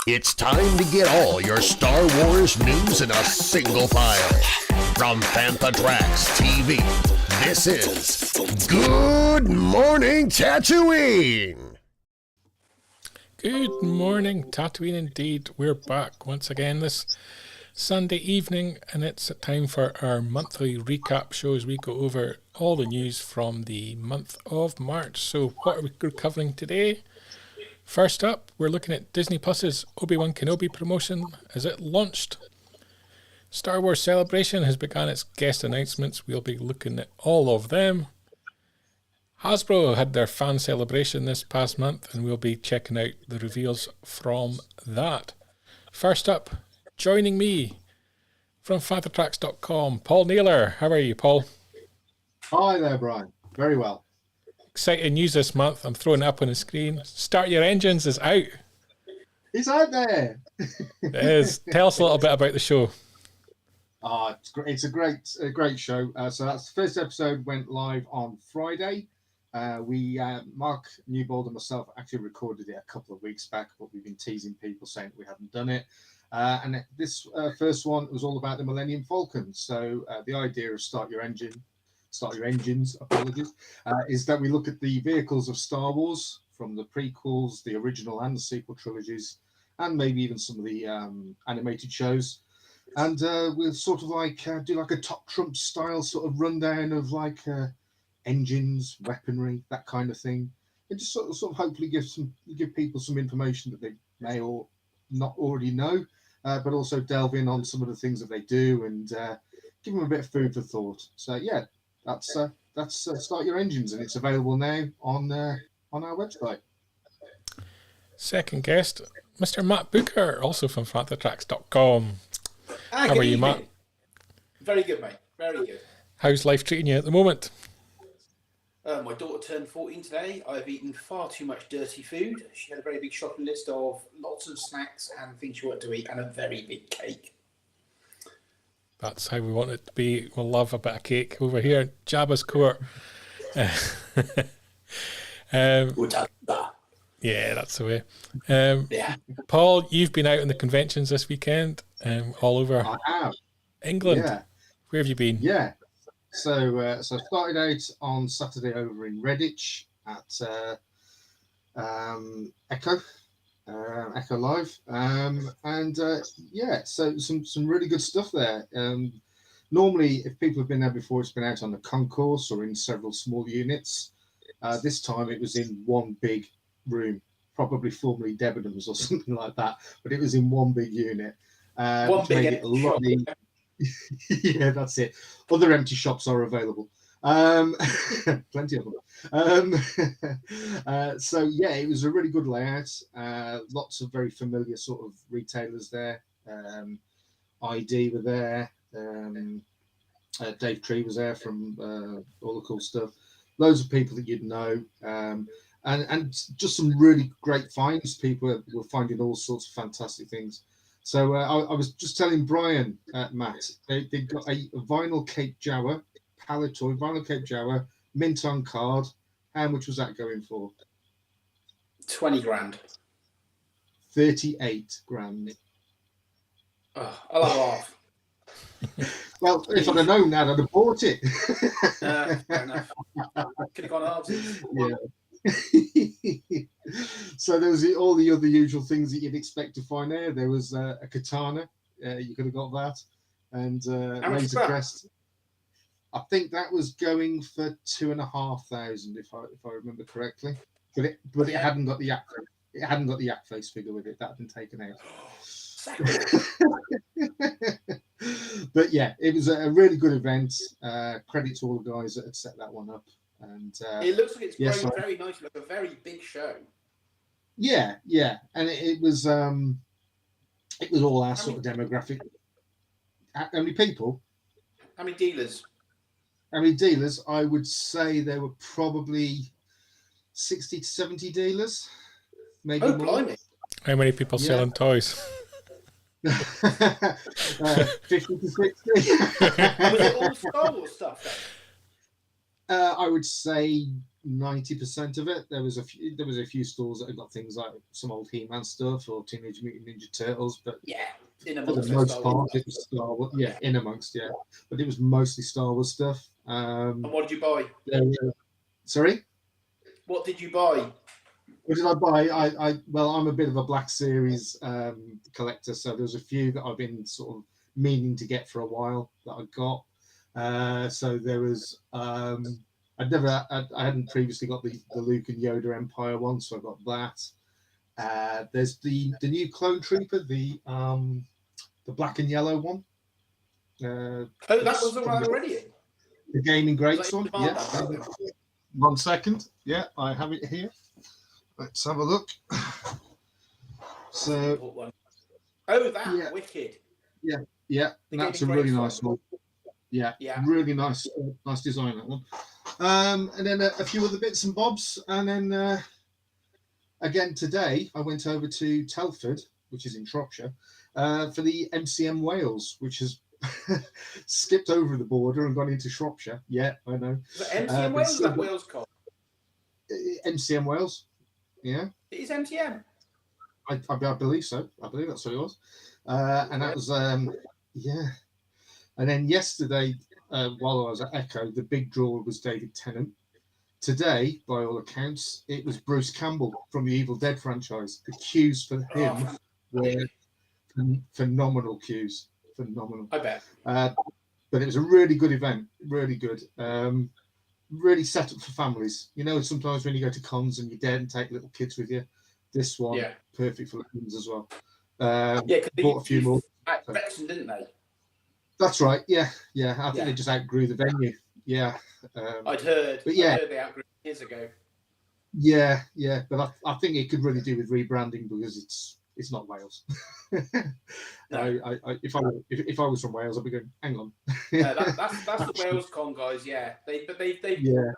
It's time to get all your Star Wars news in a single file. From Fantha Tracks TV, this is Good Morning Tatooine! Good morning, Tatooine indeed. We're back once again this Sunday evening, and it's time for our monthly recap show as we go over all the news from the month of March. So what are we covering today? First up, we're looking at Disney Plus's Obi-Wan Kenobi promotion as it launched. Star Wars Celebration has begun its guest announcements. We'll be looking at all of them. Hasbro had their fan celebration this past month, and we'll be checking out the reveals from that. First up, joining me from FanthaTracks.com, Paul Naylor. How are you, Paul? Hi there, Brian. Very well. Exciting news this month. I'm throwing it up on the screen. Start Your Engines is out. It's out there. It is. Tell us a little bit about the show. It's great. It's a great show. So that's the first episode went live on Friday. Mark Newbold and myself actually recorded it a couple of weeks back, but we've been teasing people saying that we hadn't done it. And this first one was all about the Millennium Falcon. So the idea of Start Your Engines, apologies, is that we look at the vehicles of Star Wars from the prequels, the original and the sequel trilogies, and maybe even some of the animated shows. And we'll sort of like do like a Top Trump style sort of rundown of like engines, weaponry, that kind of thing. And just sort of hopefully give people some information that they may or not already know, but also delve in on some of the things that they do and give them a bit of food for thought. So yeah, that's Start Your Engines, and it's available now on our website. Second guest, Mr. Matt Booker, also from FanthaTracks.com. How are you, Matt? Very good, mate. Very good. How's life treating you at the moment? My daughter turned 14 today. I've eaten far too much dirty food. She had a very big shopping list of lots of snacks and things she wanted to eat, and a very big cake. That's how we want it to be. We'll love a bit of cake over here. Jabba's court. Yeah, that's the way. Yeah. Paul, you've been out in the conventions this weekend, all over England. Yeah. Where have you been? Yeah. So I started out on Saturday over in Redditch at Echo Live, so some really good stuff there. Normally, if people have been there before, it's been out on the concourse or in several small units. This time it was in one big room, probably formerly Debenhams or something like that, but it was in one big unit. One big made it a lot easier. Yeah, that's it. Other empty shops are available. Plenty of them. So yeah, it was a really good layout. Lots of very familiar sort of retailers there. ID were there. Dave Tree was there from all the cool stuff. Loads of people that you'd know. And just some really great finds. People were finding all sorts of fantastic things. So I was just telling Brian, Matt, they've got a vinyl Cape Jawa, pallet toy, vinyl Cape Jawa, mint on card. How much was that going for? 20 grand. 38 grand. Oh, I'll have half. Well, if I'd have known that, I'd have bought it. Fair enough. Could have gone halvesies. Yeah. So there was all the other usual things that you'd expect to find there. There was a katana, you could have got that, and laser crest. I think that was going for 2,500 if I remember correctly. But it hadn't got the yak. It hadn't got the yak face figure with it. That had been taken out. But yeah, it was a really good event. Credit to all the guys that had set that one up. And it looks like it's grown very nicely, like a very big show. Yeah, and it was all our sort of demographic. How many people? How many dealers? I would say there were probably 60 to 70 dealers, maybe more. Blimey. How many people selling toys? 50 to 60. Was it all Star Wars stuff then? I would say 90% of it. There was a few stores that had got things like some old He-Man stuff or Teenage Mutant Ninja Turtles, but in for the most part, it was Star Wars. Yeah, in amongst, but it was mostly Star Wars stuff. And what did you buy? Sorry, what did you buy? What did I buy? Well, I'm a bit of a Black Series collector, so there's a few that I've been sort of meaning to get for a while that I got. So there was I hadn't previously got the Luke and Yoda Empire one, so I got that. There's the new Clone Trooper, the black and yellow one. That was the one already in? The Gaming Greats one. Yeah. 1 second. Yeah, I have it here. Let's have a look. So, wicked. Yeah, that's a really nice one. Yeah, really nice design, that one. And then a few other bits and bobs, and then again today I went over to Telford, which is in Shropshire, for the MCM Wales, which has skipped over the border and gone into Shropshire. Yeah, I know. Is that MCM Wales? Is that Wales called? MCM Wales. Yeah. It is MCM. I believe so. I believe that's what it was. And that was And then yesterday, while I was at Echo, the big draw was David Tennant. Today, by all accounts, it was Bruce Campbell from the Evil Dead franchise. The queues for him were phenomenal queues. Phenomenal. I bet. But it was a really good event. Really good. Really set up for families. You know, sometimes when you go to cons and you dare and take little kids with you, this one, perfect for kids as well. Bought a few more. At Wrexham, didn't they? That's right. Yeah. I think they just outgrew the venue. Yeah. I'd heard. But I heard they outgrew it years ago. Yeah. But I think it could really do with rebranding because it's not Wales. No. If I was from Wales, I'd be going, hang on. That's the Wales con guys. Yeah. They.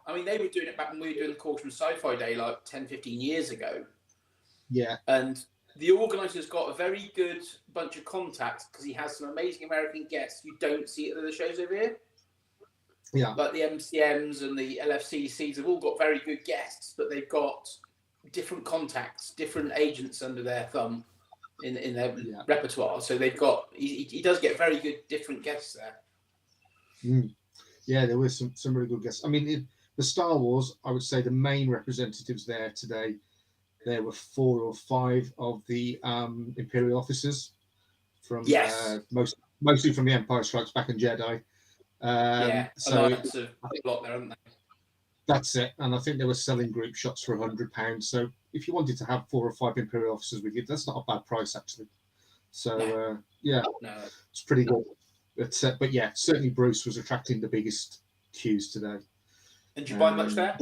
I mean, they were doing it back when we were doing the Caution Sci-Fi Day like 10, 15 years ago. Yeah. And the organiser's got a very good bunch of contacts because he has some amazing American guests you don't see at the shows over here. Yeah. Like the MCMs and the LFCCs have all got very good guests, but they've got different contacts, different agents under their thumb in their repertoire. So they've got, he does get very good different guests there. Yeah, there were some really good guests. I mean, the Star Wars, I would say the main representatives there today, there were 4 or 5 of the Imperial officers from mostly from the Empire Strikes Back and Jedi. So that's a lot there, haven't they? That's it, and I think they were selling group shots for £100. So if you wanted to have 4 or 5 Imperial officers with you, that's not a bad price actually. So it's pretty good. But yeah, certainly Bruce was attracting the biggest queues today. And did you buy much there?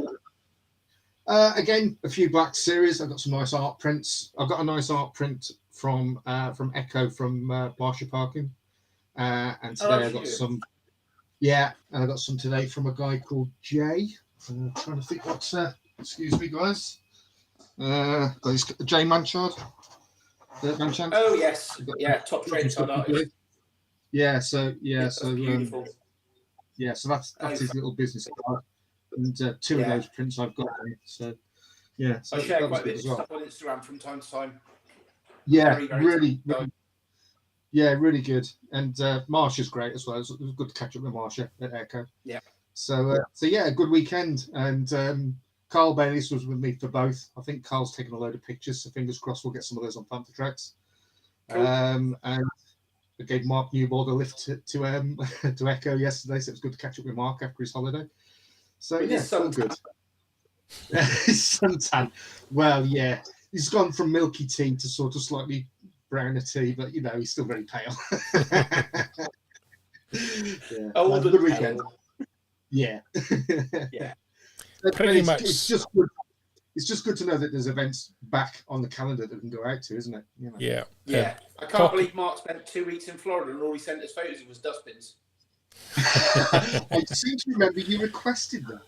Again, a few Black Series. I got some nice art prints. I've got a nice art print from Echo from Barsha Parking, and today I got some. Yeah, and I got some today from a guy called Jay. I'm trying to think what's. Excuse me, guys. Jay Manchard. Oh yes, top trademark artist. So beautiful. So that's his little business card. And 2 of those prints I've got. So I share quite a bit of stuff on Instagram from time to time. Yeah, really good. And Marsha's great as well. It was good to catch up with Marsha at Echo. Yeah. So a good weekend. And Carl Bayliss was with me for both. I think Carl's taken a load of pictures, so fingers crossed we'll get some of those on Panther Tracks. Cool. And I gave Mark Newbold a lift to Echo yesterday, so it was good to catch up with Mark after his holiday. So it's all good. Suntan. Well, yeah, he's gone from milky tea to sort of slightly browner tea, but he's still very pale. Good weekend. Yeah. Pretty much. It's just good. It's just good to know that there's events back on the calendar that we can go out to, isn't it? Yeah. I can't believe Mark spent 2 weeks in Florida and all he sent us photos of was dustbins. I seem to remember you requested that.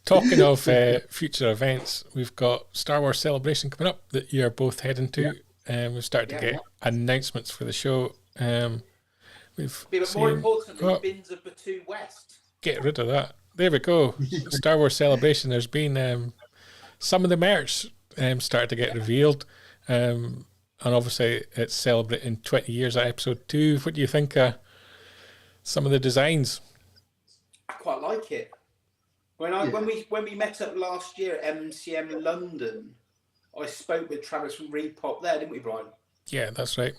Talking of future events, we've got Star Wars Celebration coming up that you're both heading to. We've started to get announcements for the show. But more importantly, Bins of Batu West. Get rid of that. There we go. Star Wars Celebration. There's been some of the merch started to get revealed. And obviously it's celebrating 20 years of episode 2. What do you think of some of the designs? I quite like it. When we met up last year at MCM London, I spoke with Travis from Repop there, didn't we, Brian? Yeah, that's right.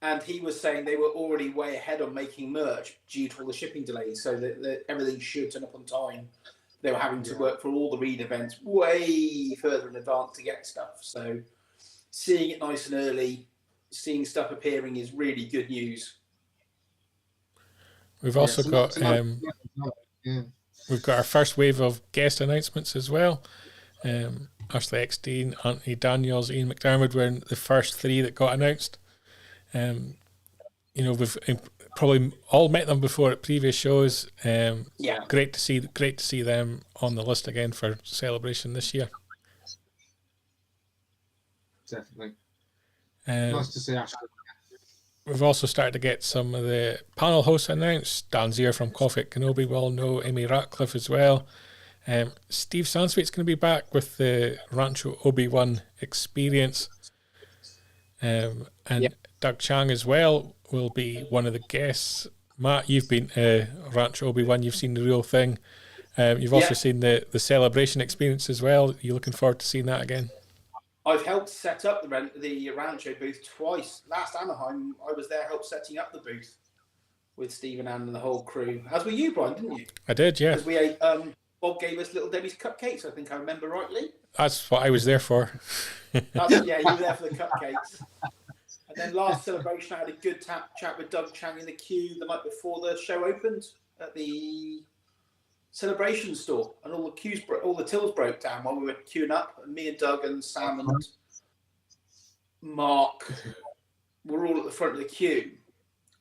And he was saying they were already way ahead on making merch due to all the shipping delays, so that everything should turn up on time. They were having to work for all the read events way further in advance to get stuff. So seeing it nice and early, seeing stuff appearing is really good news. We've also got we've got our first wave of guest announcements as well. Ashley Eckstein, Anthony Daniels, Ian McDermott were the first 3 that got announced. We've probably all met them before at previous shows. Great to see them on the list again for Celebration this year. Definitely. Nice to see Ashley. We've also started to get some of the panel hosts announced. Dan Zier from Coffee at Kenobi, we all know. Amy Ratcliffe as well. Steve Sansweet's going to be back with the Rancho Obi-Wan experience. Doug Chang as well will be one of the guests. Matt, you've been Rancho Obi-Wan, you've seen the real thing. You've also seen the celebration experience as well. You're looking forward to seeing that again? I've helped set up the Rancho booth twice. Last Anaheim, I was there helped setting up the booth with Steve and Anne and the whole crew. As were you, Brian, didn't you? I did, yeah. Because we ate, Bob gave us Little Debbie's cupcakes, I think I remember rightly. That's what I was there for. You were there for the cupcakes. And then last Celebration, I had a good chat with Doug Chang in the queue the night before the show opened at the Celebration store, and all the tills broke down while we were queuing up. And me and Doug and Sam and Mark were all at the front of the queue,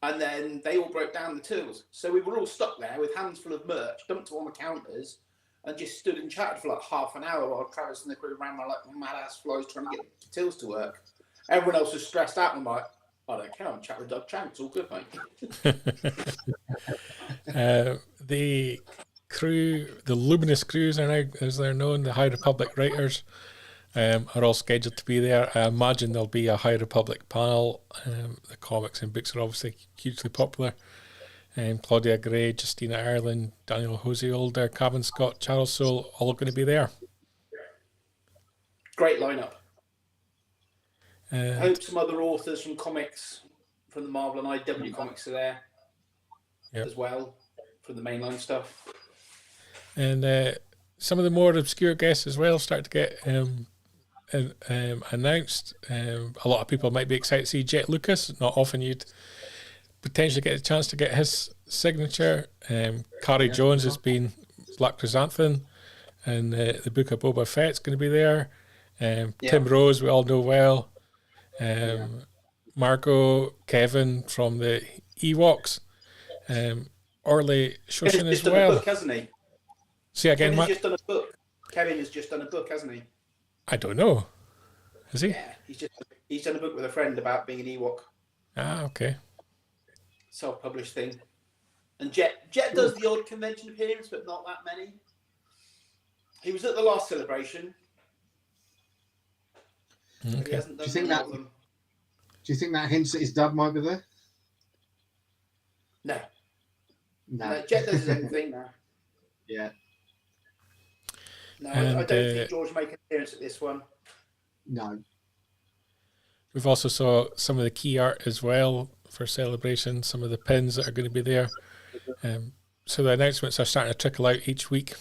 and then they all broke down the tills. So we were all stuck there with hands full of merch, dumped on the counters, and just stood and chatted for like half an hour while Travis and the crew ran like mad-ass flies trying to get the tills to work. Everyone else was stressed out, and I'm like, I don't care, I'm chatting with Doug Chang, it's all good, mate. The crew, the Luminous crews are now, as they're known, the High Republic writers are all scheduled to be there. I imagine there'll be a High Republic panel. The comics and books are obviously hugely popular. Claudia Gray, Justina Ireland, Daniel Jose Older, Cavan Scott, Charles Soule, all going to be there. Great lineup. I hope some other authors from comics, from the Marvel and IW comics are there as well, for the mainline stuff. And some of the more obscure guests as well start to get announced. A lot of people might be excited to see Jet Lucas. Not often you'd potentially get a chance to get his signature. Carrie Jones has been Black Chrysanthemum, and the book of Boba Fett's going to be there. Tim Rose, we all know well. Margot, Kevin from the Ewoks. Orly Shoshin as well. A book, hasn't he? See again, Matt? Just done a book. Kevin has just done a book, hasn't he? I don't know. Has he? Yeah, he's done a book with a friend about being an Ewok. Ah, okay. Self-published thing. And Jet does the odd convention appearance, but not that many. He was at the last Celebration. Okay. He hasn't done Do you think that hints that his dad might be there? No. Jet does his own thing now. Yeah. No, I don't think George will make an appearance at this one. No. We've also saw some of the key art as well for Celebration, some of the pins that are going to be there. So the announcements are starting to trickle out each week.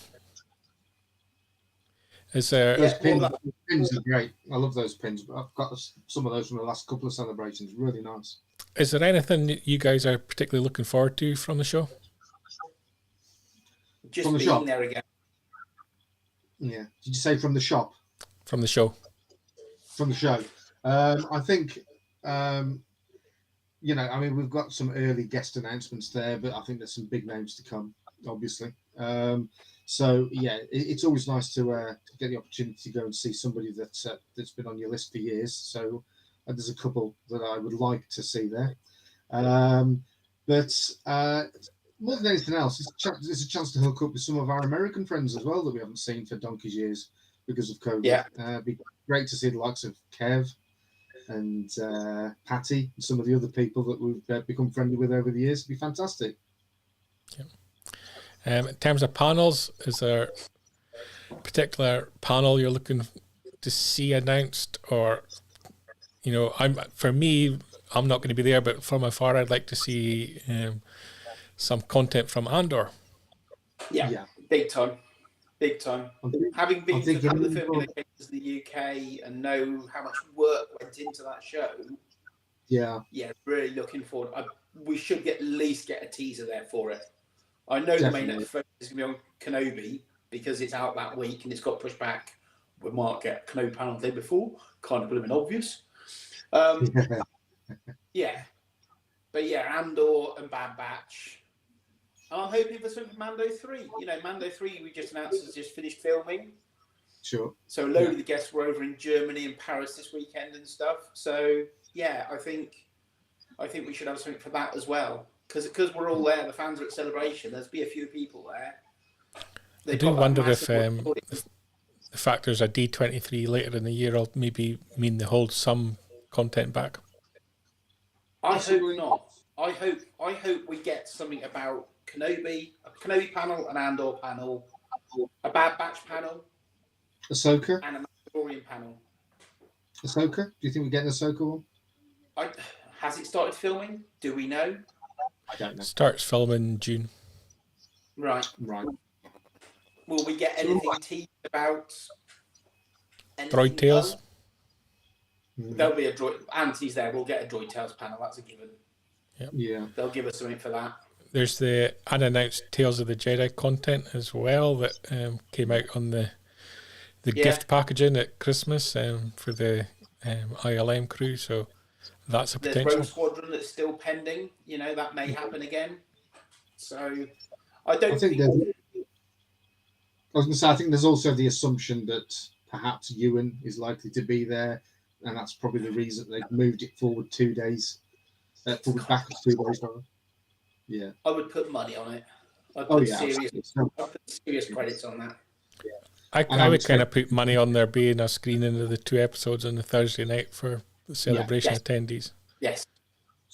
Is there? Those pins are great. I love those pins. I've got some of those from the last couple of Celebrations. Really nice. Is there anything that you guys are particularly looking forward to from the show? Just from the being shop. There again. Yeah. Did you say from the shop? From the show. From the show. I think, we've got some early guest announcements there, but I think there's some big names to come, obviously. It's always nice to get the opportunity to go and see somebody that's been on your list for years. So there's a couple that I would like to see there. more than anything else, it's a chance to hook up with some of our American friends as well that we haven't seen for donkey's years because of COVID. Yeah. It'd be great to see the likes of Kev and Patty and some of the other people that we've become friendly with over the years. It'd be fantastic. Yeah. In terms of panels, is there a particular panel you're looking to see announced, or I'm not going to be there, but from afar, I'd like to see some content from Andor. Yeah. Big time. Having been to a couple of film locations in the UK and know how much work went into that show. Yeah, really looking forward. We should at least get a teaser there for it. I know the main focus is going to be on Kenobi because it's out that week and it's got pushed back. We might get a Kenobi panel the day before. Kind of blooming obvious. Yeah. But yeah, Andor and Bad Batch. I'm hoping for something for Mando 3. Mando 3 we just announced has just finished filming. Sure. So a load of the guests were over in Germany and Paris this weekend and stuff. So yeah, I think we should have something for that as well. Because we're all there, the fans are at Celebration. There's be a few people there. I do wonder if the fact there's a D23 later in the year will maybe mean they hold some content back. I hope not. I hope we get something about Kenobi, a Kenobi panel, an Andor panel, a Bad Batch panel, Ahsoka, and a Mandalorian panel. Ahsoka? Do you think we get an Ahsoka one? Has it started filming? Do we know? I don't know. Starts filming in June. Right. Will we get anything teased about? Droid Tales? There'll be a droid. Auntie's there. We'll get a Droid Tales panel. That's a given. Yep. Yeah. They'll give us something for that. There's the unannounced Tales of the Jedi content as well that came out on the gift packaging at Christmas for the ILM crew. So that's a potential. There's Rogue Squadron that's still pending. That may happen again. So I think I was going to say, I think there's also the assumption that perhaps Ewan is likely to be there, and that's probably the reason they've moved it forward 2 days. Forward backwards 2 days, rather. Yeah. I would put money on it. I'd put serious credits on that. Yeah. I would kind of put money on there being a screening of the 2 episodes on the Thursday night for the celebration attendees. Yes.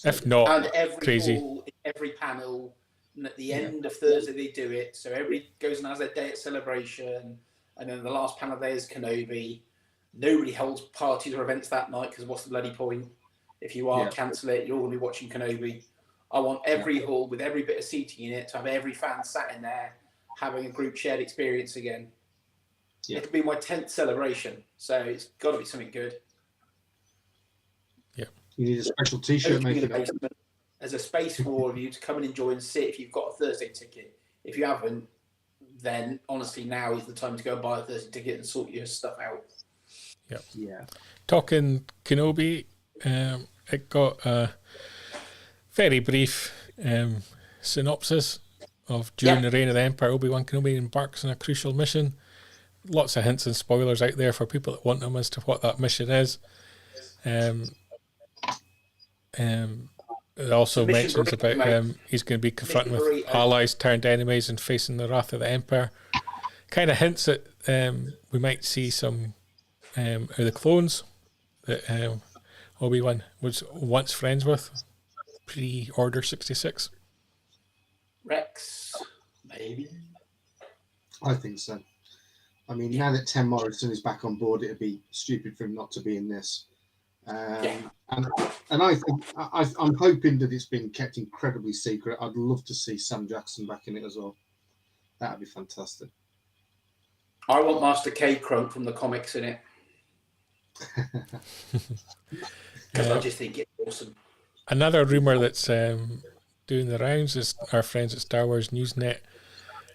If not, and every crazy. Hall, every panel, and at the end of Thursday they do it. So everybody goes and has their day at Celebration, and then the last panel there is Kenobi. Nobody holds parties or events that night because what's the bloody point? If you are, cancel it. You're all going to be watching Kenobi. I want every hall with every bit of seating in it to have every fan sat in there having a group shared experience again. Yeah. It'll be my 10th celebration, so it's got to be something good. Yeah. You need a special T-shirt making it. There's a space for all of you to come and enjoy and sit if you've got a Thursday ticket. If you haven't, then honestly now is the time to go and buy a Thursday ticket and sort your stuff out. Yep. Yeah. Talking Kenobi, it got a very brief synopsis of during the reign of the Empire, Obi-Wan Kenobi embarks on a crucial mission. Lots of hints and spoilers out there for people that want them as to what that mission is. It also mentions about he's going to be confronting with allies turned enemies and facing the wrath of the Empire. Kind of hints that we might see some of the clones that Obi-Wan was once friends with pre-Order 66. Rex, maybe. I think so. I mean, now that Tim Morrison is back on board, it'd be stupid for him not to be in this. And I think I'm hoping that it's been kept incredibly secret. I'd love to see Sam Jackson back in it as well. That'd be fantastic. I want Master K. Crunk from the comics in it. Because I just think it's awesome. Another rumour that's doing the rounds is our friends at Star Wars Newsnet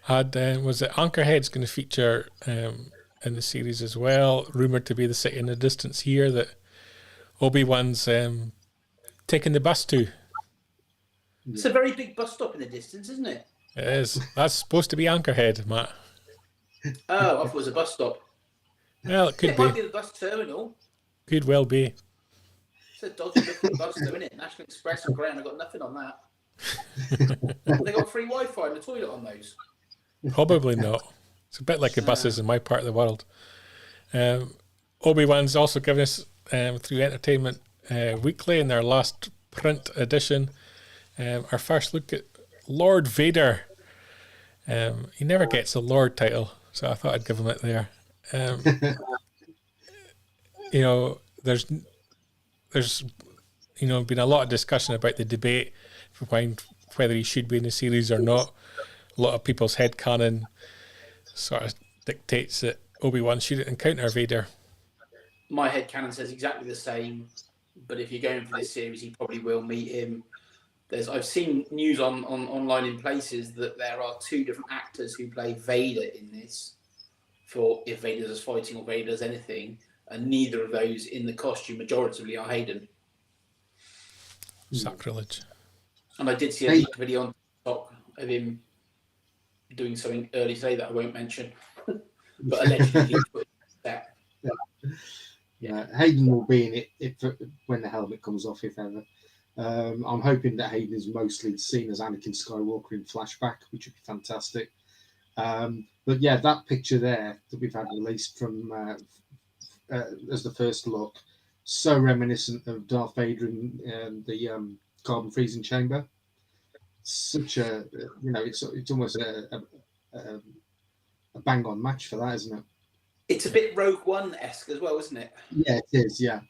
was that Anchorhead's going to feature in the series as well, rumoured to be the city in the distance here that Obi-Wan's taking the bus to. It's a very big bus stop in the distance, isn't it? It is. That's supposed to be Anchorhead, Matt. Oh, I thought it was a bus stop. Well, it could It be. might be the bus terminal. Could well be. It's a dodgy looking bus though, isn't it? National Express and Grand, I've got nothing on that. They got free Wi-Fi in the toilet on those. Probably not. It's a bit like the buses in my part of the world. Obi-Wan's also given us, through Entertainment Weekly in their last print edition, our first look at Lord Vader. He never gets a Lord title, so I thought I'd give him it there. You know, there's been a lot of discussion about the debate behind whether he should be in the series or not. A lot of people's headcanon sort of dictates that Obi-Wan should encounter Vader. My headcanon says exactly the same, but if you're going for this series, he probably will meet him. I've seen news online in places that there are 2 different actors who play Vader in this, for if Vader does fighting or Vader does anything, and neither of those in the costume majoritively are Hayden. Sacrilege. And I did see a leak video on TikTok of him doing something early today that I won't mention, but allegedly that. Yeah, Hayden will be in it when the helmet comes off, if ever. I'm hoping that Hayden is mostly seen as Anakin Skywalker in flashback, which would be fantastic. But yeah, that picture there that we've had released from as the first look, so reminiscent of Darth Vader in the carbon freezing chamber. Such a, it's almost a bang on match for that, isn't it? It's a bit Rogue One-esque as well, isn't it? Yeah, it is. Yeah.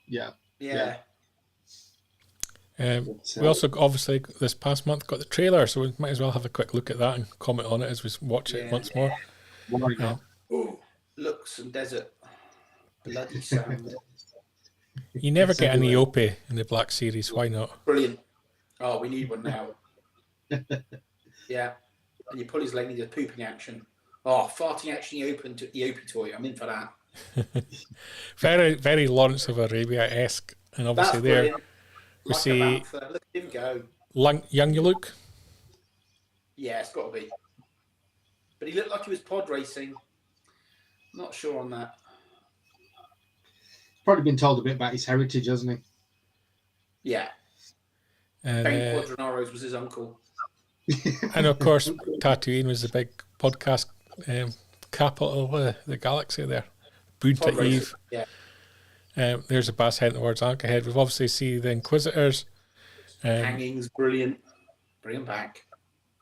We also, obviously, this past month got the trailer, so we might as well have a quick look at that and comment on it as we watch it once more. Why not? Looks and desert. Bloody sound. You never get any Opie in the Black Series. Why not? Brilliant. Oh, we need one now. Yeah. And you pull his leg and he does pooping action. Oh, farting action, you open to the Opie toy. I'm in for that. Very, very Lawrence of Arabia-esque. And obviously there we see look at him go. young Luke. Yeah, it's got to be. But he looked like he was pod racing. Not sure on that. Probably been told a bit about his heritage, hasn't he? Yeah. And, Ben Quadranaro's was his uncle. And of course, Tatooine was the big podcast capital of the galaxy there. Boonta Eve. Yeah. There's a bass heading towards Anchorhead. We've obviously seen the Inquisitors. Hangings, brilliant. Bring him back.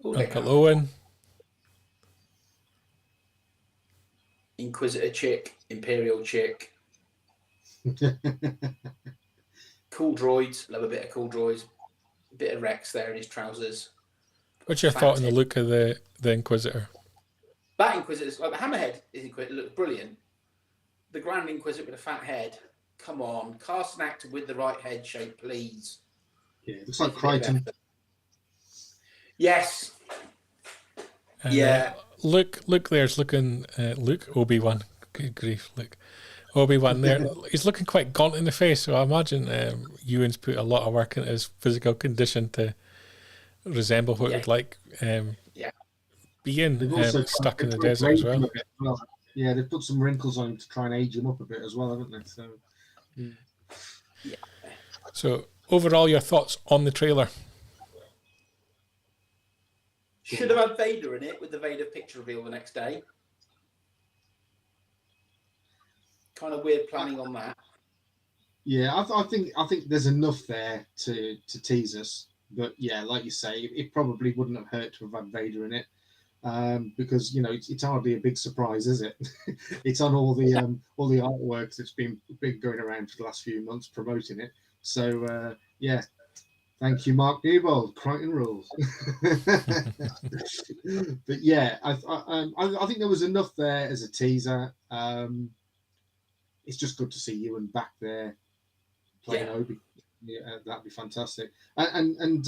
Uncle Owen. Inquisitor chick, Imperial chick. Cool droids. Love a bit of cool droids. A bit of Rex there in his trousers. What's your thought on the look of the Inquisitor? That Inquisitor, like the Hammerhead is Inquisitor, looks brilliant. The Grand Inquisitor with a fat head. Come on, cast an actor with the right head shape, please. Yeah, looks like Crichton. Yes. Luke there's looking. Luke Obi-Wan. Good grief, Luke. Obi-Wan there. He's looking quite gaunt in the face, so I imagine Ewan's put a lot of work into his physical condition to resemble what he'd like being stuck in the desert as well. Yeah, they've put some wrinkles on him to try and age him up a bit as well, haven't they? So, So overall, your thoughts on the trailer? Should have had Vader in it with the Vader picture reveal the next day. Kind of weird planning on that. Yeah, I think there's enough there to tease us. But yeah, like you say, it probably wouldn't have hurt to have had Vader in it, because it's hardly a big surprise, is it? It's on all the artworks that's been going around for the last few months promoting it. So yeah, thank you, Mark Newbold. Crichton rules. But yeah, I think there was enough there as a teaser. It's just good to see Ewan back there playing Obi. Yeah, that'd be fantastic. And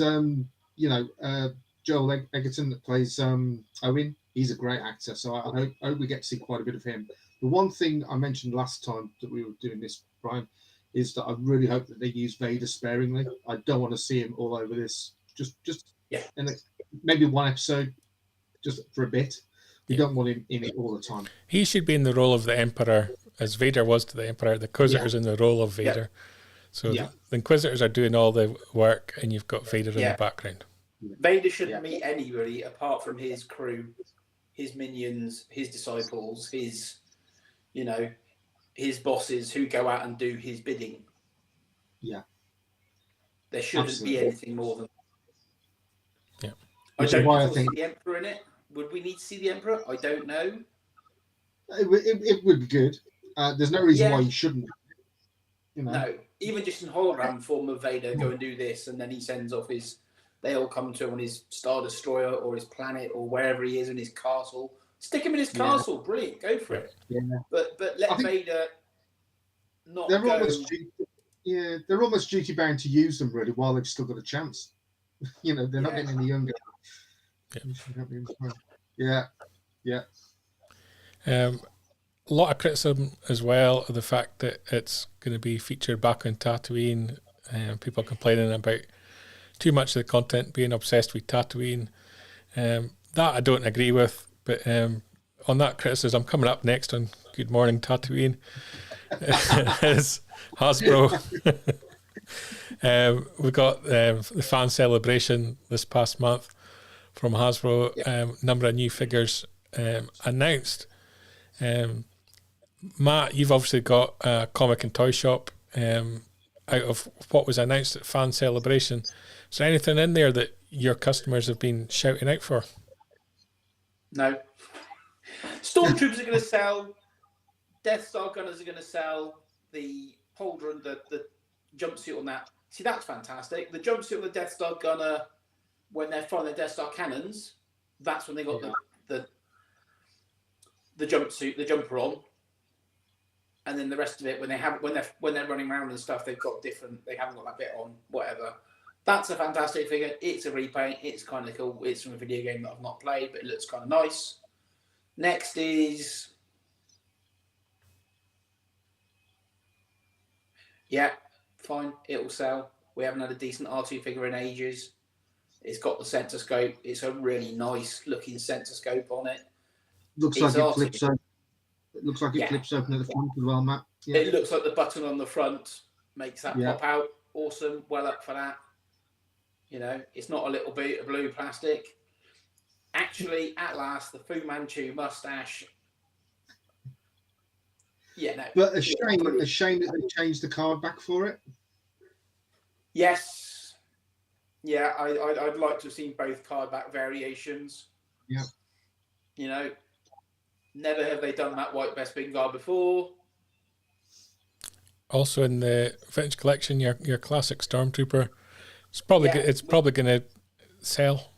Joel Egerton that plays Owen, he's a great actor. So I hope we get to see quite a bit of him. The one thing I mentioned last time that we were doing this, Brian, is that I really hope that they use Vader sparingly. I don't want to see him all over this. Just and maybe one episode, just for a bit. We don't want him in it all the time. He should be in the role of the Emperor, as Vader was to the Emperor. The Inquisitor's in the role of Vader. So the Inquisitors are doing all the work, and you've got Vader in the background. Vader shouldn't meet anybody apart from his crew, his minions, his disciples, his, you know, his bosses who go out and do his bidding. Yeah. There shouldn't be anything more than. Yeah. I don't know if we'll see the Emperor in it. Would we need to see the Emperor? I don't know. It would be good. There's no reason why you shouldn't. You know? No, even just in hologram form of Vader, go and do this, and then he sends off his. They all come to him on his Star Destroyer or his planet or wherever he is in his castle. Stick him in his castle, brilliant, go for it. Yeah. But let Vader not they're go. They're almost duty bound to use them really while they've still got a chance. You know, they're not getting any younger. Yeah. A lot of criticism as well of the fact that it's going to be featured back on Tatooine. People complaining about too much of the content being obsessed with Tatooine. That I don't agree with, but on that criticism, coming up next on Good Morning Tatooine is Hasbro. We got the fan celebration this past month from Hasbro. Number of new figures announced. Matt, you've obviously got a comic and toy shop out of what was announced at Fan Celebration. Is there anything in there that your customers have been shouting out for? No. Stormtroopers are going to sell. Death Star gunners are going to sell. The holder and the jumpsuit on that. See, that's fantastic. The jumpsuit on the Death Star gunner, when they're firing their Death Star cannons, that's when they got the jumpsuit, the jumper on. And then the rest of it, when they're running around and stuff, they've got different. They haven't got that bit on, whatever. That's a fantastic figure. It's a repaint. It's kind of cool. It's from a video game that I've not played, but it looks kind of nice. Next is, fine. It will sell. We haven't had a decent R2 figure in ages. It's got the sensor scope. It's a really nice looking sensor scope on it. Looks like it flips open. It looks like it flips open at the front as well, Matt. Yeah. It looks like the button on the front makes that pop out. Awesome. Well up for that. You know, it's not a little bit of blue plastic. Actually, at last, the Fu Manchu mustache. Yeah, no. But a shame that they changed the card back for it. Yes. Yeah, I'd like to have seen both card back variations. Yeah. You know, never have they done that white Bespin before. Also in the vintage collection, your classic Stormtrooper. It's probably going to sell.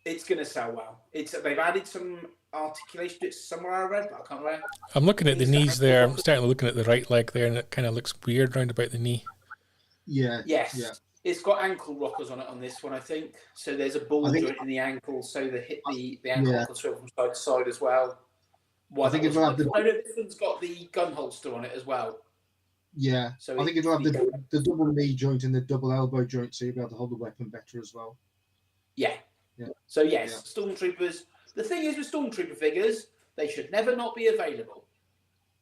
It's going to sell well. They've added some articulation bits somewhere I read, but I can't remember. I'm looking at the knees there. I'm starting looking at the right leg there, and it kind of looks weird round about the knee. Yeah. Yes. Yeah. It's got ankle rockers on it on this one, I think. So there's a ball joint in the ankle, so the ankle can swivel from side to side as well. This one's got the gun holster on it as well. Yeah, so I think it'll have the double knee joint and the double elbow joint, so you'll be able to hold the weapon better as well. Yeah. So yes, Stormtroopers. The thing is with Stormtrooper figures, they should never not be available.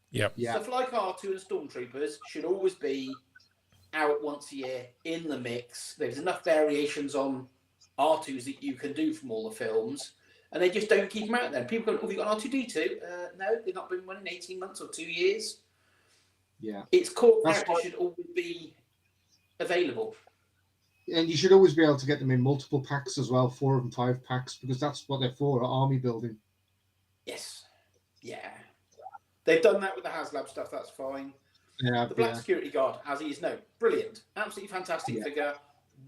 Yep. Yeah. Stuff like R2 and Stormtroopers should always be out once a year in the mix. There's enough variations on R2s that you can do from all the films, and they just don't keep them out there. People go, "Oh, you got R2D2?" No, they've not been running 18 months or 2 years. Yeah. Its core character should always be available. And you should always be able to get them in multiple packs as well, 4 and 5 packs, because that's what they're for, army building. Yes. Yeah. They've done that with the HasLab stuff, that's fine. Yeah, the Black Security Guard, as he is known, brilliant. Absolutely fantastic figure.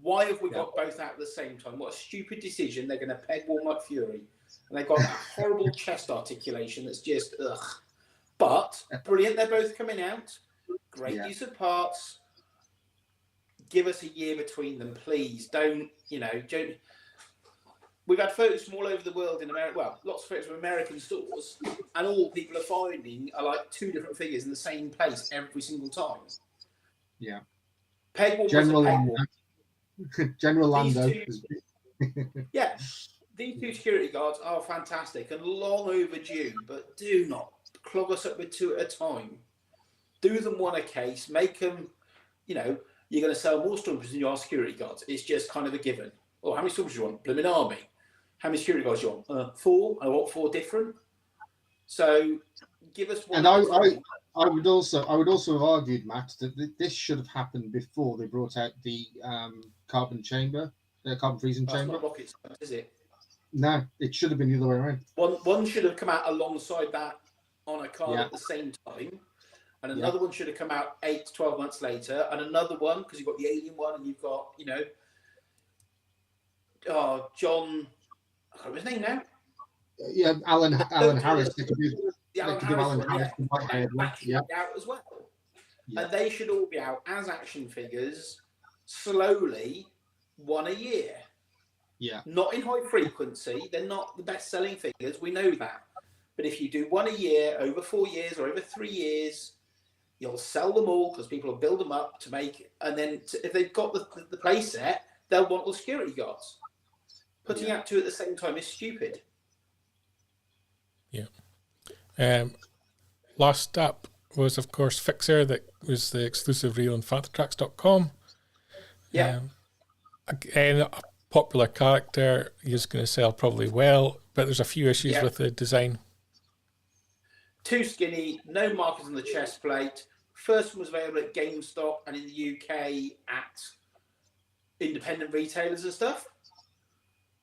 Why have we got both out at the same time? What a stupid decision. They're going to peg Walmart Fury. And they've got that horrible chest articulation that's just, ugh. But brilliant, they're both coming out. Great use of parts. Give us a year between them, please. Don't. We've had photos from all over the world in America. Well, lots of photos from American stores, and all people are finding are like 2 different figures in the same place every single time. Yeah. Pegwall General Lando. Yeah. These 2 security guards are fantastic and long overdue, but do not clog us up with 2 at a time. Do them one a case. Make them, you're going to sell more Stormtroopers than you are security guards. It's just kind of a given. Or how many soldiers you want? Blooming army. How many security guards you want? 4. I want 4 different. So give us one. And I would also have argued, Matt, that this should have happened before they brought out the carbon freezing That's chamber. not rocket science, is it? No, it should have been the other way around. One should have come out alongside that on a card at the same time. And another one should have come out 8 to 12 months later. And another one, because you've got the alien one and you've got, John, I can't remember his name now. Yeah, Alan Harris. They could do Alan Harris out as well. And they should all be out as action figures slowly, one a year. Yeah. Not in high frequency. They're not the best selling figures. We know that. But if you do one a year, over 4 years or over 3 years, you'll sell them all because people will build them up to make. And then if they've got the play set, they'll want all security guards. Putting out 2 at the same time is stupid. Yeah. Last up was, of course, Fixer. That was the exclusive reel on FantaTracks.com. Yeah. Again, a popular character. He's going to sell probably well, but there's a few issues with the design. Too skinny, no markers on the chest plate. First one was available at GameStop and in the UK at independent retailers and stuff.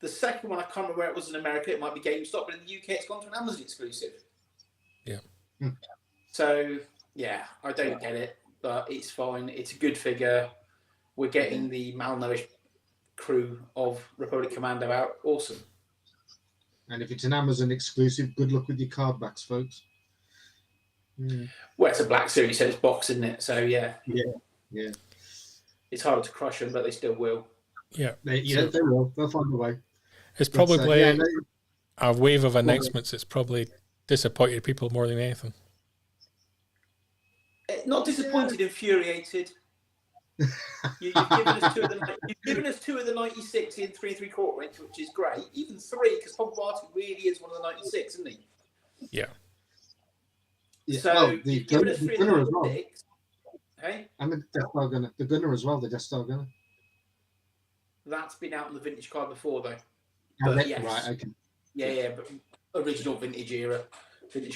The second one, I can't remember where it was in America. It might be GameStop, but in the UK, it's gone to an Amazon exclusive. Yeah. So, yeah, I don't get it, but it's fine. It's a good figure. We're getting the malnourished crew of Republic Commando out. Awesome. And if it's an Amazon exclusive, good luck with your card backs, folks. Well, it's a Black Series, so it's box, isn't it? So, yeah. Yeah. It's harder to crush them, but they still will. Yeah. They will. They'll find a way. It's probably a wave of announcements. It's probably disappointed people more than anything. Not disappointed, infuriated. You've given us 2 of the 96 in 3 3/4 range, which is great. Even 3, because Bob Barty really is one of the 96, isn't he? Yeah. So you've given us 3 of the 96. Hey? And the Death Star Gunner. The Gunner as well, the Death Star Gunner. That's been out on the vintage card before, though. But yes. Right, okay. Yeah, but original vintage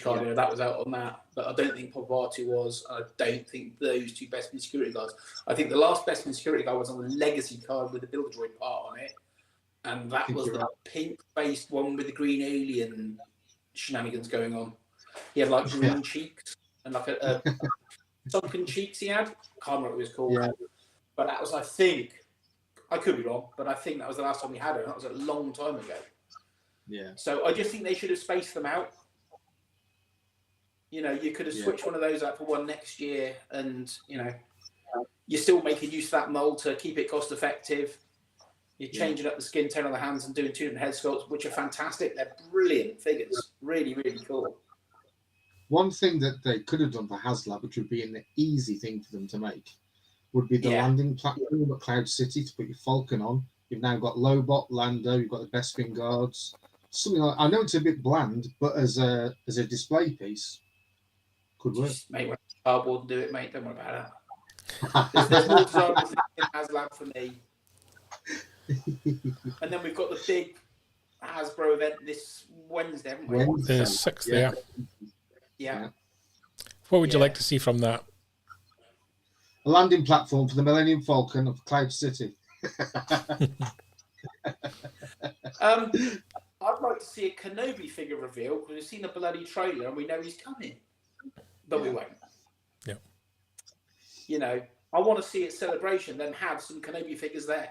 card era, that was out on that. But I don't think Povarty was. I don't think those 2 Bestman security guards. I think the last Bestman security guard was on the legacy card with the Build Droid part on it. And that was the pink-based one with the green alien shenanigans going on. He had like green cheeks and like a sunken cheeks he had. Can't remember what it was called. Yeah. But that was, I think, I could be wrong, but I think that was the last time we had it. That was a long time ago. Yeah. So I just think they should have spaced them out. You could have switched one of those out for one next year, and you're still making use of that mold to keep it cost effective. You're changing up the skin tone on the hands and doing 2 different head sculpts, which are fantastic. They're brilliant figures. Really, really cool. One thing that they could have done for HasLab, which would be an easy thing for them to make, would be the landing platform at Cloud City to put your Falcon on. You've now got Lobot, Lando, you've got the Bespin guards. Something like, I know it's a bit bland, but as a display piece, could work. Just make cardboard and do it, mate. Don't worry about that. There's more design in HasLab for me. And then we've got the big Hasbro event this Wednesday, haven't we? The 6th, yeah. What would you like to see from that? A landing platform for the Millennium Falcon of Cloud City. I'd like to see a Kenobi figure reveal because we've seen a bloody trailer and we know he's coming, but we won't. Yeah. I want to see at Celebration then have some Kenobi figures there.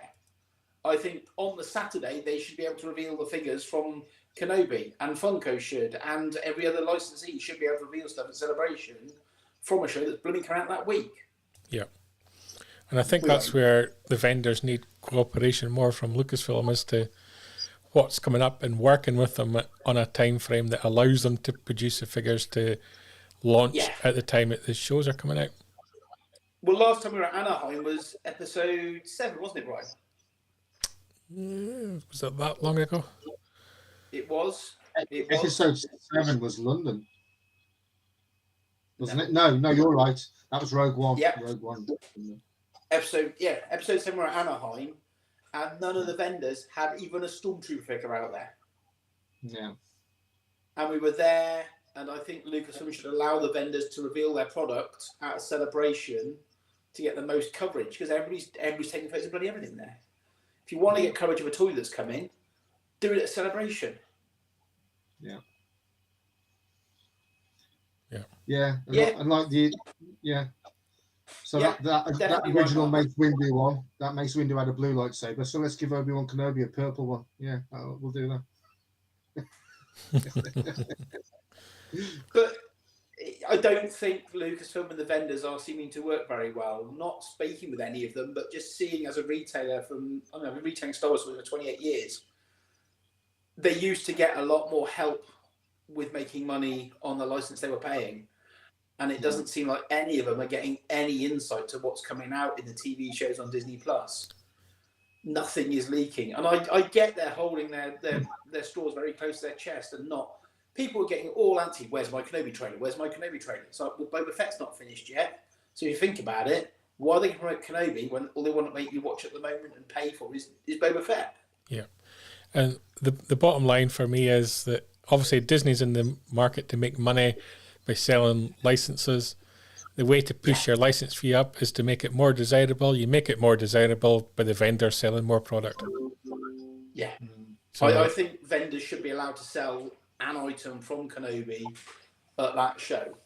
I think on the Saturday they should be able to reveal the figures from Kenobi, and Funko should, and every other licensee should be able to reveal stuff at Celebration from a show that's blooming coming out that week. Yeah. And I think that's where the vendors need cooperation more from Lucasfilm as to what's coming up and working with them on a time frame that allows them to produce the figures to launch at the time that the shows are coming out. Well, last time we were at Anaheim was episode 7, wasn't it, Brian? Was it that long ago? It was. Episode 7 was London. Wasn't it? No, you're right. That was Rogue One. Yeah. Rogue One. Episode 7 we're at Anaheim, and none of the vendors had even a Stormtrooper figure out there. Yeah. And we were there, and I think Lucasfilm should allow the vendors to reveal their product at a celebration to get the most coverage, because everybody's taking photos of bloody everything there. If you want to get coverage of a toy that's coming, do it at a celebration. Yeah. Yeah. And like so that original Mace Windu one, that Mace Windu had a blue lightsaber, so let's give Obi-Wan Kenobi a purple one. Yeah, we'll do that. But I don't think Lucasfilm and the vendors are seeming to work very well. Not speaking with any of them, but just seeing as a retailer I've been retailing Star Wars for 28 years. They used to get a lot more help with making money on the license they were paying. And it doesn't seem like any of them are getting any insight to what's coming out in the TV shows on Disney Plus. Nothing is leaking. And I get they're holding their straws very close to their chest and not. People are getting all anti. Where's my Kenobi trailer? Where's my Kenobi trailer? It's like, well, Boba Fett's not finished yet. So if you think about it, why are they promote Kenobi when all they want to make you watch at the moment and pay for is Boba Fett? Yeah. And the bottom line for me is that obviously Disney's in the market to make money by selling licenses. The way to push your license fee up is to make it more desirable. You make it more desirable by the vendor selling more product. Yeah. So I think vendors should be allowed to sell an item from Kenobi at that show.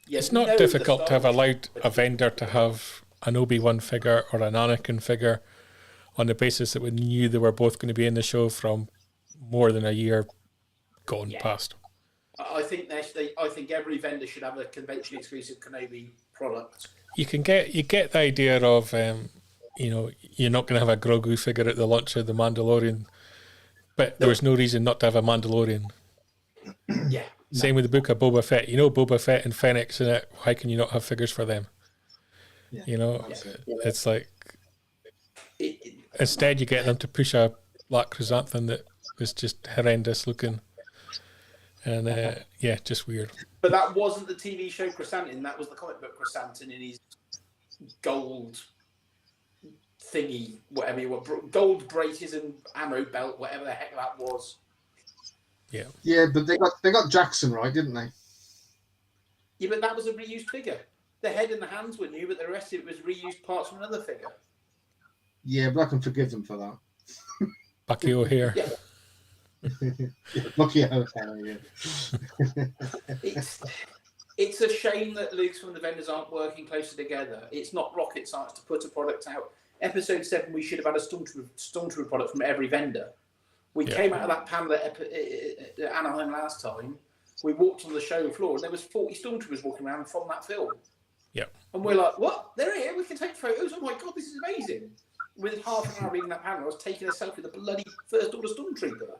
It's not difficult to have allowed a vendor to have an Obi-Wan figure or an Anakin figure on the basis that we knew they were both going to be in the show from more than a year gone past. I think I think every vendor should have a convention exclusive Kenobi product. You get the idea of you're not going to have a Grogu figure at the launch of the Mandalorian, but there was no reason not to have a Mandalorian. Yeah. Same with the book of Boba Fett. Boba Fett and Fennec in it. Why can you not have figures for them? Yeah. It's like instead you get them to push a black chrysanthemum that was just horrendous looking. And just weird. But that wasn't the TV show Chrysanthemum. That was the comic book Chrysanthemum in his gold thingy, whatever you want, gold braces and ammo belt, whatever the heck that was. Yeah. Yeah, but they got Jackson right, didn't they? Yeah, but that was a reused figure. The head and the hands were new, but the rest of it was reused parts from another figure. Yeah, but I can forgive them for that. Bucky O'Hare. Yeah. Bucky O'Hare, yeah. It's a shame that Lucas and the vendors aren't working closer together. It's not rocket science to put a product out. Episode 7, we should have had a Stormtrooper product from every vendor. We came out of that panel at Anaheim last time. We walked on the show floor, and there was 40 Stormtroopers walking around from that film. Yeah. And we're like, what? They're here. We can take photos. Oh my God, this is amazing. With half an hour reading that panel, I was taking a selfie with the bloody First Order Stormtrooper.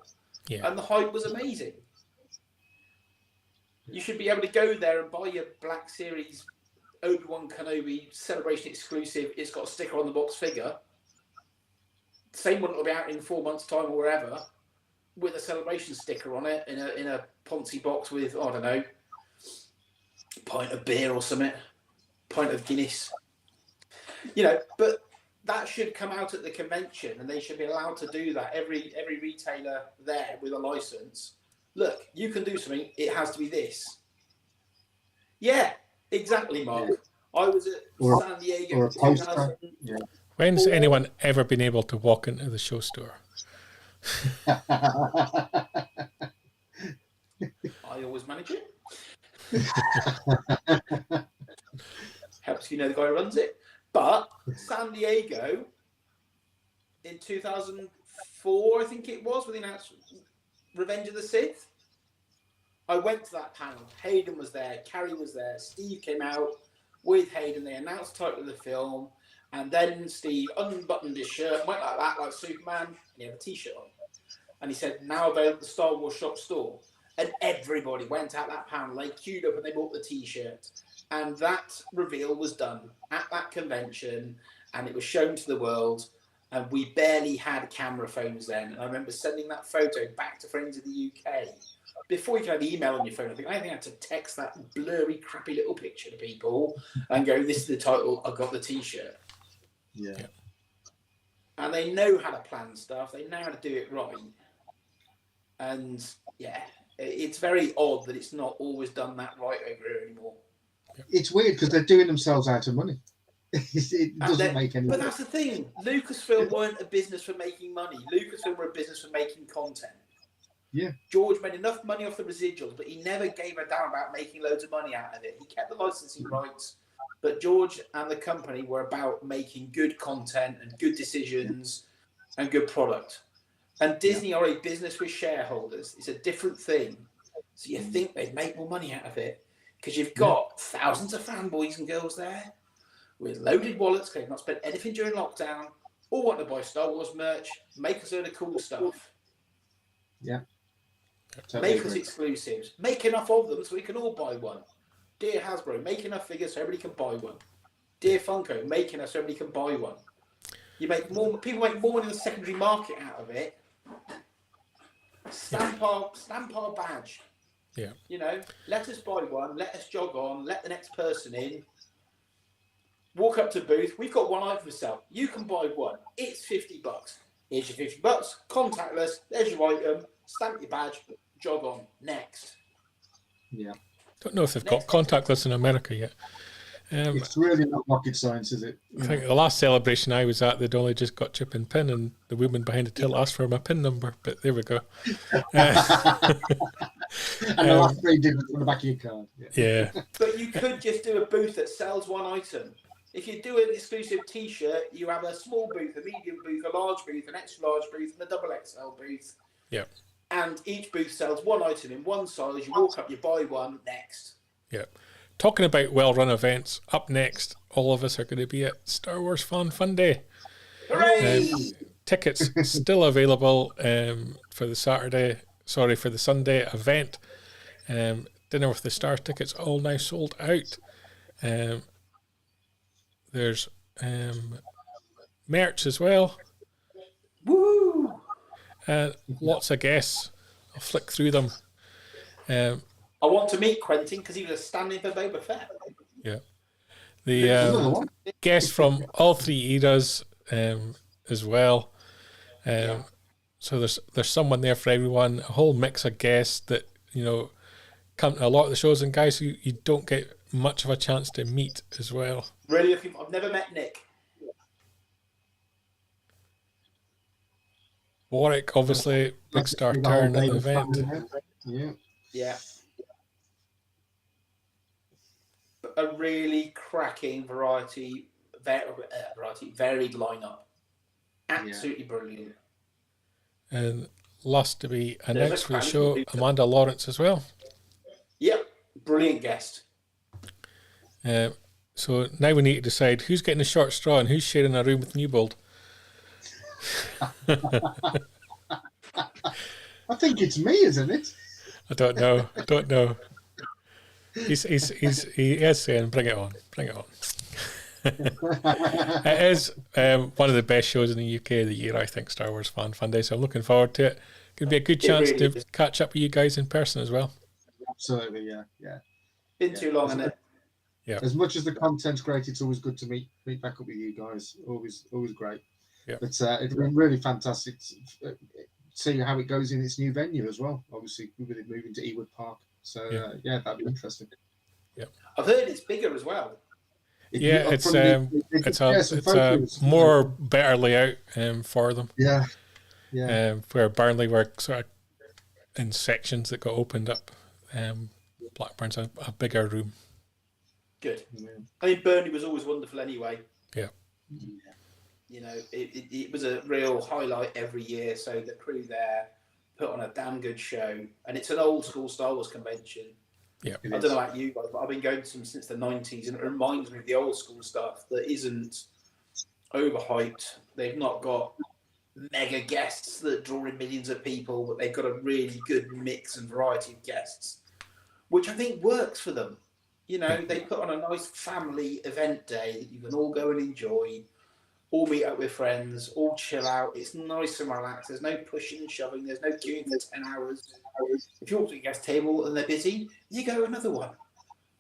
Yeah. And the hype was amazing. You should be able to go there and buy your Black Series Obi-Wan Kenobi Celebration exclusive. It's got a sticker on the box figure. Same one will be out in 4 months' time or wherever, with a celebration sticker on it in a Ponzi box with, I don't know, a pint of beer or something, pint of Guinness. But that should come out at the convention, and they should be allowed to do that. Every retailer there with a license. Look, you can do something. It has to be this. Yeah, exactly, Mark. I was at San Diego in 2000. Yeah. When's anyone ever been able to walk into the show store? I always manage it. Helps the guy who runs it. But San Diego in 2004, I think it was, when they announced Revenge of the Sith. I went to that panel. Hayden was there. Carrie was there. Steve came out with Hayden. They announced the title of the film. And then Steve unbuttoned his shirt, went like that, like Superman, and he had a T-shirt on. And he said, now available at the Star Wars shop store. And everybody went out that panel. They queued up and they bought the T-shirt. And that reveal was done at that convention. And it was shown to the world. And we barely had camera phones then. And I remember sending that photo back to friends in the UK. Before you could have email on your phone, I had to text that blurry, crappy little picture to people and go, this is the title, I got the T-shirt. Yeah. and they know how to plan stuff. They know how to do it right. And yeah, it's very odd that it's not always done that right over here anymore. It's weird because they're doing themselves out of money. It doesn't make any But sense. that's the thing. Lucasfilm weren't a business for making money. Lucasfilm were a business for making content. Yeah. George made enough money off the residuals, but he never gave a damn about making loads of money out of it. He kept the licensing rights, but George and the company were about making good content and good decisions and good product. And Disney are a business with shareholders. It's a different thing. So you think they'd make more money out of it because you've got thousands of fanboys and girls there with loaded wallets because they've not spent anything during lockdown, all want to buy Star Wars merch, make us learn the cool stuff. Yeah. Totally make us exclusives. Make enough of them so we can all buy one. Dear Hasbro, make enough figures so everybody can buy one. Dear Funko, make enough so everybody can buy one. You make more. People make more money in the secondary market out of it. Stamp our badge. Yeah. You know, let us buy one. Let us jog on. Let the next person in. Walk up to booth. We've got one item for sale. You can buy one. It's $50. Here's your $50. Contactless. There's your item. Stamp your badge. Jog on. Next. Yeah. Don't know if they've got contactless in America yet. It's really not rocket science, is it? I think the last celebration I was at, they'd only just got chip and pin, and the woman behind the till asked for my pin number. But there we go. And the last 3 digits on the back of your card. Yeah. But you could just do a booth that sells one item. If you do an exclusive T-shirt, you have a small booth, a medium booth, a large booth, an extra large booth, and a double XL booth. Yeah. And each booth sells one item in one size. You walk up, you buy one. Next. Yeah. Talking about well-run events, up next, all of us are going to be at Star Wars Fan Fun Day. Hooray! Tickets still available for the Sunday event. Dinner with the Stars tickets all now sold out. There's merch as well. Woo! Lots of guests. I'll flick through them. I want to meet Quentin because he was standing for Boba Fett. Yeah. The guests from all 3 eras as well. So there's someone there for everyone, a whole mix of guests that, you know, come to a lot of the shows, and guys who you don't get much of a chance to meet as well. Really looking. I've never met Nick. Warwick, obviously, big star turn at the event. Yeah. Yeah. A really cracking varied lineup. Absolutely brilliant. And last to be announced for the show, Amanda Lawrence as well. Yep, brilliant guest. So now we need to decide who's getting the short straw and who's sharing a room with Newbold. I think it's me, isn't it? I don't know. He is saying, bring it on. It is one of the best shows in the UK of the year, I think, Star Wars Fan Fun Day, so I'm looking forward to it. Could be a good chance to catch up with you guys in person as well. Absolutely, yeah. Been too long, isn't it? Yeah. As much as the content's great, it's always good to meet back up with you guys. Always great. Yeah. But it's been really fantastic to see how it goes in its new venue as well. Obviously, with it moving to Ewood Park. So that'd be interesting. Yeah. I've heard it's bigger as well. It's a more better layout for them. Yeah. Where Burnley were sort of in sections that got opened up. Blackburn's a bigger room. Good. I mean, Burnley was always wonderful anyway. Yeah. You know, it was a real highlight every year. So the crew there put on a damn good show, and it's an old school Star Wars convention. Yeah. I don't know about you guys, but I've been going to them since the 90s, and it reminds me of the old school stuff that isn't overhyped. They've not got mega guests that draw in millions of people, but they've got a really good mix and variety of guests, which I think works for them. You know, they put on a nice family event day that you can all go and enjoy, all meet up with friends, all chill out. It's nice and relaxed. There's no pushing and shoving. There's no queuing for 10 hours. If you walk to a guest table and they're busy, you go to another one.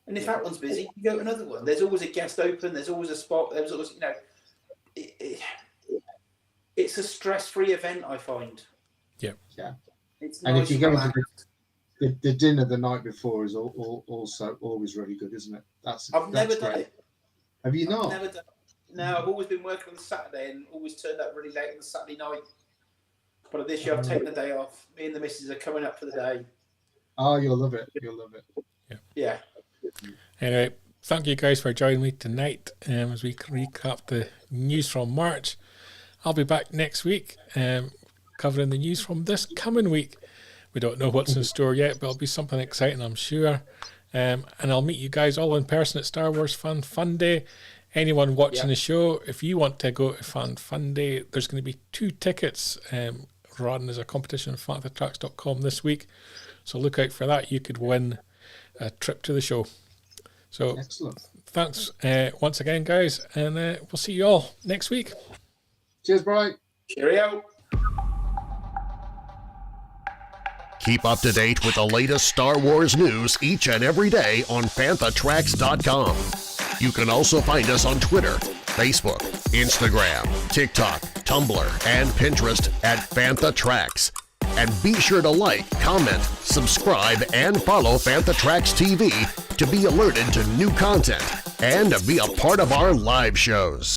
And if that one's busy, you go to another one. There's always a guest open. There's always a spot. There's always, you know, It's a stress-free event, I find. Yeah. It's And nice if you go relaxed. into the dinner the night before is also always really good, isn't it? I've never done great. it. Have you not? I've never done it. No, I've always been working on the Saturday and always turned up really late on the Saturday night. But this year I've taken the day off. Me and the missus are coming up for the day. Oh, you'll love it. You'll love it. Yeah. Anyway, thank you guys for joining me tonight as we recap the news from March. I'll be back next week covering the news from this coming week. We don't know what's in store yet, but it'll be something exciting, I'm sure. And I'll meet you guys all in person at Star Wars Fun Day. Anyone watching the show, if you want to go to Fun Day, there's going to be 2 tickets run as a competition on fantatracks.com this week. So look out for that. You could win a trip to the show. So Excellent. Thanks once again, guys, and we'll see you all next week. Cheers, Brian. Cheerio. Keep up to date with the latest Star Wars news each and every day on fantatracks.com. You can also find us on Twitter, Facebook, Instagram, TikTok, Tumblr, and Pinterest at FanthaTracks. And be sure to like, comment, subscribe, and follow FanthaTracks TV to be alerted to new content and to be a part of our live shows.